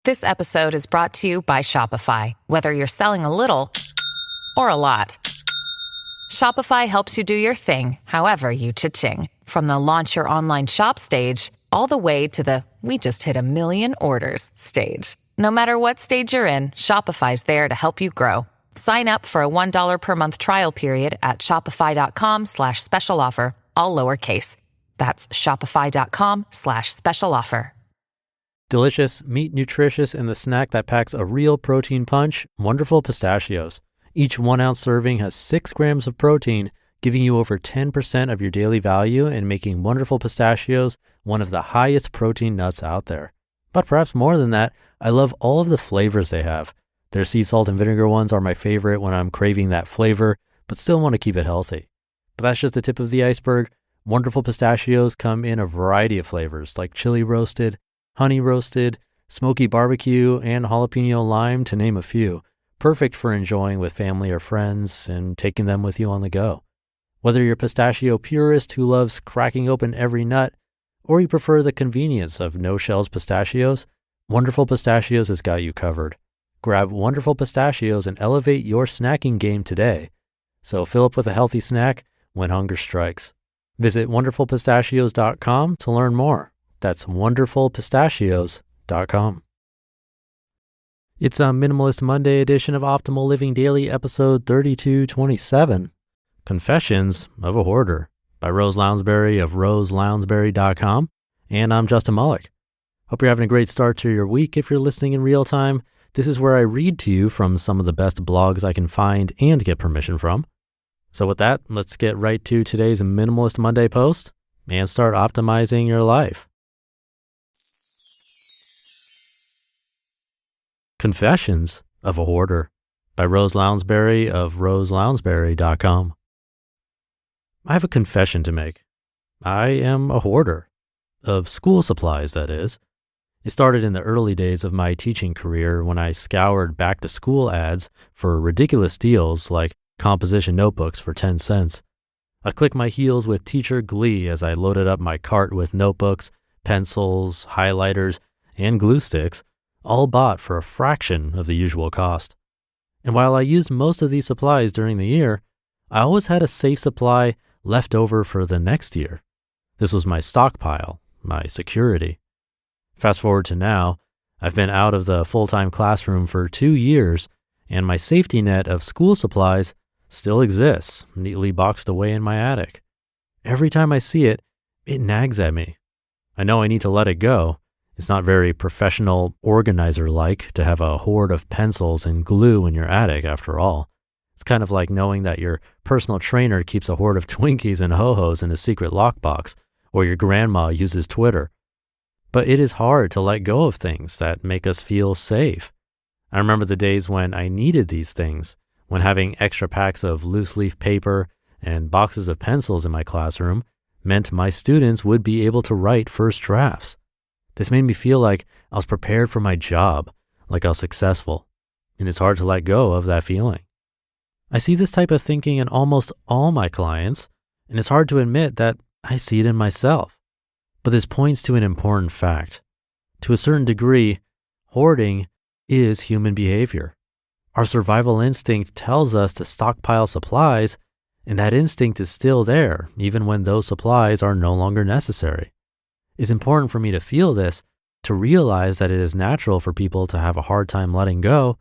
This episode is brought to you by Shopify. Whether you're selling a little or a lot, Shopify helps you do your thing, however you cha-ching. From the launch your online shop stage, all the way to the we just hit 1 million orders stage. No matter what stage you're in, Shopify's there to help you grow. Sign up for a $1 per month trial period at shopify.com/special offer, all lowercase. That's shopify.com/special offer. Delicious, meat nutritious, and the snack that packs a real protein punch, Wonderful Pistachios. Each 1 ounce serving has 6 grams of protein, giving you over 10% of your daily value and making Wonderful Pistachios one of the highest protein nuts out there. But perhaps more than that, I love all of the flavors they have. Their sea salt and vinegar ones are my favorite when I'm craving that flavor, but still want to keep it healthy. But that's just the tip of the iceberg. Wonderful Pistachios come in a variety of flavors like chili roasted, honey roasted, smoky barbecue, and jalapeno lime, to name a few. Perfect for enjoying with family or friends and taking them with you on the go. Whether you're a pistachio purist who loves cracking open every nut, or you prefer the convenience of no-shells pistachios, Wonderful Pistachios has got you covered. Grab Wonderful Pistachios and elevate your snacking game today. So fill up with a healthy snack when hunger strikes. Visit wonderfulpistachios.com to learn more. That's wonderfulpistachios.com. It's a Minimalist Monday edition of Optimal Living Daily, episode 3227, Confessions of a Hoarder, by Rose Lounsbury of roselounsbury.com. And I'm Justin Mullock. Hope you're having a great start to your week. If you're listening in real time, this is where I read to you from some of the best blogs I can find and get permission from. So with that, let's get right to today's Minimalist Monday post and start optimizing your life. Confessions of a Hoarder, by Rose Lounsbury of roselounsbury.com. I have a confession to make. I am a hoarder. Of school supplies, that is. It started in the early days of my teaching career when I scoured back-to-school ads for ridiculous deals like composition notebooks for 10 cents. I'd click my heels with teacher glee as I loaded up my cart with notebooks, pencils, highlighters, and glue sticks, all bought for a fraction of the usual cost. And while I used most of these supplies during the year, I always had a safe supply left over for the next year. This was my stockpile, my security. Fast forward to now, I've been out of the full-time classroom for 2 years, and my safety net of school supplies still exists, neatly boxed away in my attic. Every time I see it, it nags at me. I know I need to let it go. It's not very professional organizer-like to have a hoard of pencils and glue in your attic, after all. It's kind of like knowing that your personal trainer keeps a hoard of Twinkies and Ho-Hos in a secret lockbox, or your grandma uses Twitter. But it is hard to let go of things that make us feel safe. I remember the days when I needed these things, when having extra packs of loose-leaf paper and boxes of pencils in my classroom meant my students would be able to write first drafts. This made me feel like I was prepared for my job, like I was successful, and it's hard to let go of that feeling. I see this type of thinking in almost all my clients, and it's hard to admit that I see it in myself. But this points to an important fact. To a certain degree, hoarding is human behavior. Our survival instinct tells us to stockpile supplies, and that instinct is still there, even when those supplies are no longer necessary. It's important for me to feel this, to realize that it is natural for people to have a hard time letting go,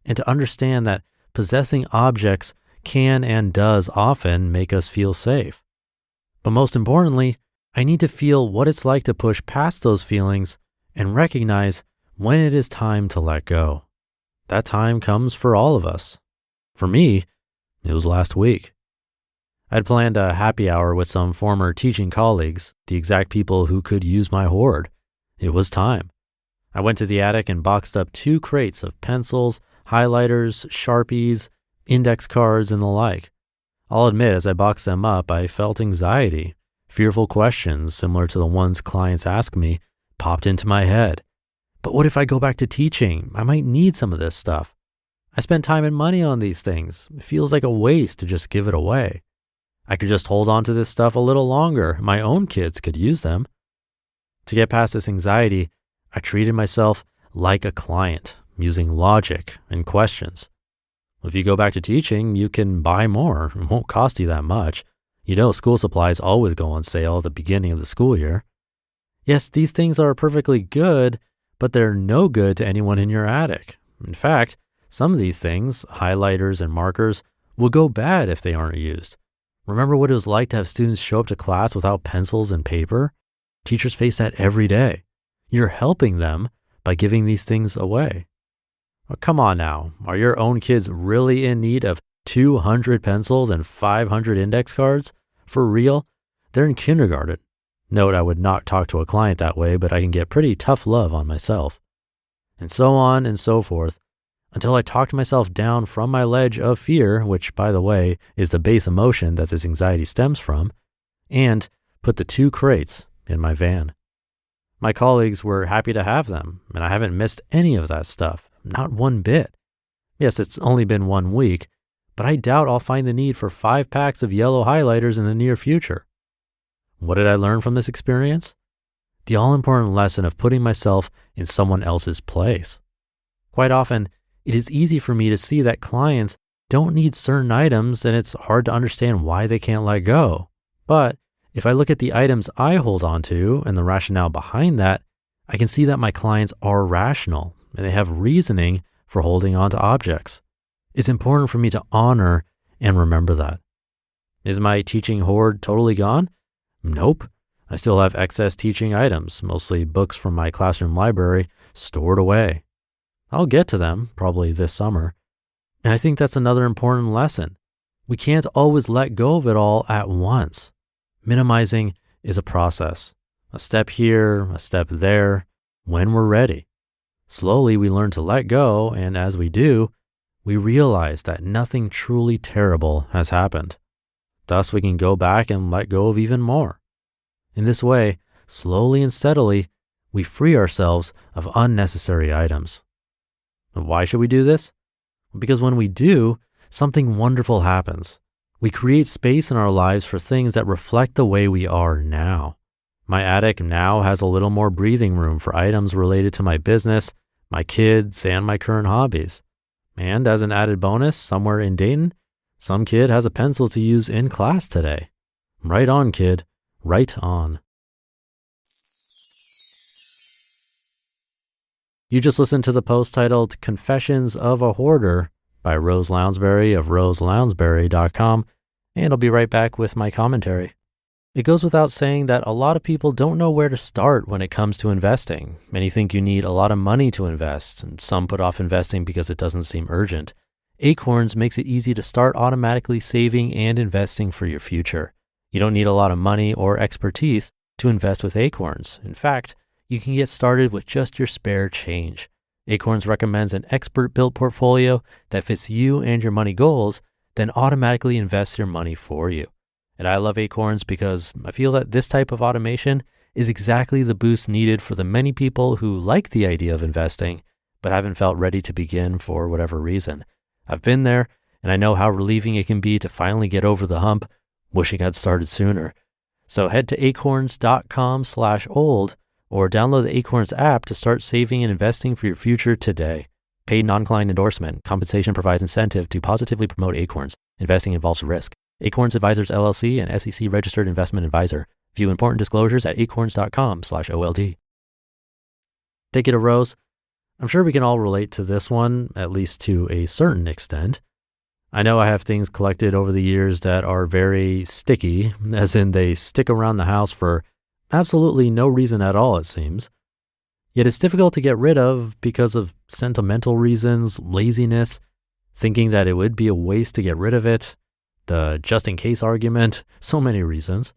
and to understand that possessing objects can and does often make us feel safe. But most importantly, I need to feel what it's like to push past those feelings and recognize when it is time to let go. That time comes for all of us. For me, it was last week. I'd planned a happy hour with some former teaching colleagues, the exact people who could use my hoard. It was time. I went to the attic and boxed up 2 crates of pencils, highlighters, Sharpies, index cards, and the like. I'll admit, as I boxed them up, I felt anxiety. Fearful questions, similar to the ones clients ask me, popped into my head. But what if I go back to teaching? I might need some of this stuff. I spent time and money on these things. It feels like a waste to just give it away. I could just hold on to this stuff a little longer. My own kids could use them. To get past this anxiety, I treated myself like a client, using logic and questions. If you go back to teaching, you can buy more. It won't cost you that much. You know, school supplies always go on sale at the beginning of the school year. Yes, these things are perfectly good, but they're no good to anyone in your attic. In fact, some of these things, highlighters and markers, will go bad if they aren't used. Remember what it was like to have students show up to class without pencils and paper? Teachers face that every day. You're helping them by giving these things away. Well, come on now, are your own kids really in need of 200 pencils and 500 index cards? For real? They're in kindergarten. Note, I would not talk to a client that way, but I can get pretty tough love on myself. And so on and so forth, until I talked myself down from my ledge of fear, which, by the way, is the base emotion that this anxiety stems from, and put the 2 crates in my van. My colleagues were happy to have them, and I haven't missed any of that stuff, not one bit. Yes, it's only been 1 week, but I doubt I'll find the need for 5 packs of yellow highlighters in the near future. What did I learn from this experience? The all-important lesson of putting myself in someone else's place. Quite often, it is easy for me to see that clients don't need certain items, and it's hard to understand why they can't let go. But if I look at the items I hold on to and the rationale behind that, I can see that my clients are rational and they have reasoning for holding on to objects. It's important for me to honor and remember that. Is my teaching hoard totally gone? Nope. I still have excess teaching items, mostly books from my classroom library, stored away. I'll get to them, probably this summer. And I think that's another important lesson. We can't always let go of it all at once. Minimizing is a process. A step here, a step there, when we're ready. Slowly we learn to let go, and as we do, we realize that nothing truly terrible has happened. Thus we can go back and let go of even more. In this way, slowly and steadily, we free ourselves of unnecessary items. And why should we do this? Because when we do, something wonderful happens. We create space in our lives for things that reflect the way we are now. My attic now has a little more breathing room for items related to my business, my kids, and my current hobbies. And as an added bonus, somewhere in Dayton, some kid has a pencil to use in class today. Right on, kid. Right on. You just listened to the post titled Confessions of a Hoarder by Rose Lounsbury of roselounsbury.com, and I'll be right back with my commentary. It goes without saying that a lot of people don't know where to start when it comes to investing. Many think you need a lot of money to invest, and some put off investing because it doesn't seem urgent. Acorns makes it easy to start automatically saving and investing for your future. You don't need a lot of money or expertise to invest with Acorns. In fact, you can get started with just your spare change. Acorns recommends an expert-built portfolio that fits you and your money goals, then automatically invests your money for you. And I love Acorns because I feel that this type of automation is exactly the boost needed for the many people who like the idea of investing, but haven't felt ready to begin for whatever reason. I've been there, and I know how relieving it can be to finally get over the hump, wishing I'd started sooner. So head to acorns.com/old or download the Acorns app to start saving and investing for your future today. Paid non-client endorsement. Compensation provides incentive to positively promote Acorns. Investing involves risk. Acorns Advisors LLC, an SEC registered investment advisor. View important disclosures at acorns.com/OLD. Take it a Rose. I'm sure we can all relate to this one, at least to a certain extent. I know I have things collected over the years that are very sticky, as in they stick around the house for absolutely no reason at all, it seems. Yet it's difficult to get rid of because of sentimental reasons, laziness, thinking that it would be a waste to get rid of it, the just-in-case argument, so many reasons.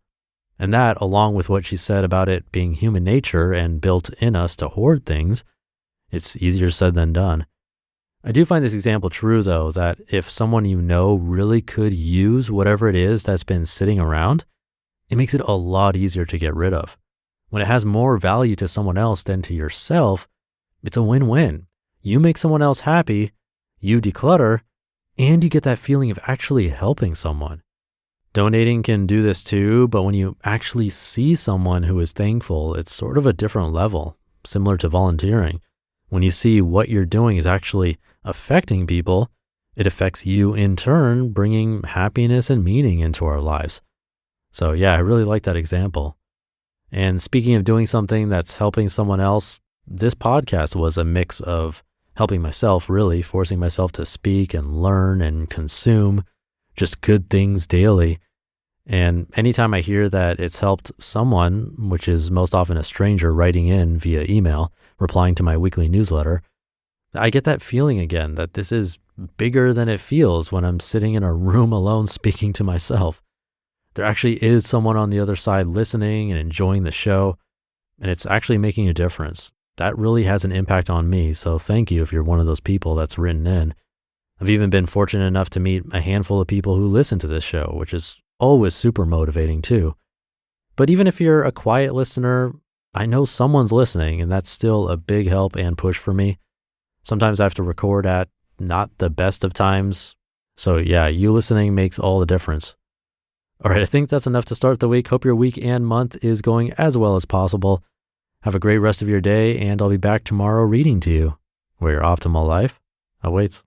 And that, along with what she said about it being human nature and built in us to hoard things, it's easier said than done. I do find this example true, though, that if someone you know really could use whatever it is that's been sitting around, it makes it a lot easier to get rid of. When it has more value to someone else than to yourself, it's a win-win. You make someone else happy, you declutter, and you get that feeling of actually helping someone. Donating can do this too, but when you actually see someone who is thankful, it's sort of a different level, similar to volunteering. When you see what you're doing is actually affecting people, it affects you in turn, bringing happiness and meaning into our lives. So yeah, I really like that example. And speaking of doing something that's helping someone else, this podcast was a mix of helping myself, really forcing myself to speak and learn and consume just good things daily. And anytime I hear that it's helped someone, which is most often a stranger writing in via email, replying to my weekly newsletter, I get that feeling again that this is bigger than it feels when I'm sitting in a room alone speaking to myself. There actually is someone on the other side listening and enjoying the show, and it's actually making a difference. That really has an impact on me, so thank you if you're one of those people that's written in. I've even been fortunate enough to meet a handful of people who listen to this show, which is always super motivating too. But even if you're a quiet listener, I know someone's listening, and that's still a big help and push for me. Sometimes I have to record at not the best of times. So yeah, you listening makes all the difference. All right, I think that's enough to start the week. Hope your week and month is going as well as possible. Have a great rest of your day, and I'll be back tomorrow reading to you where your optimal life awaits.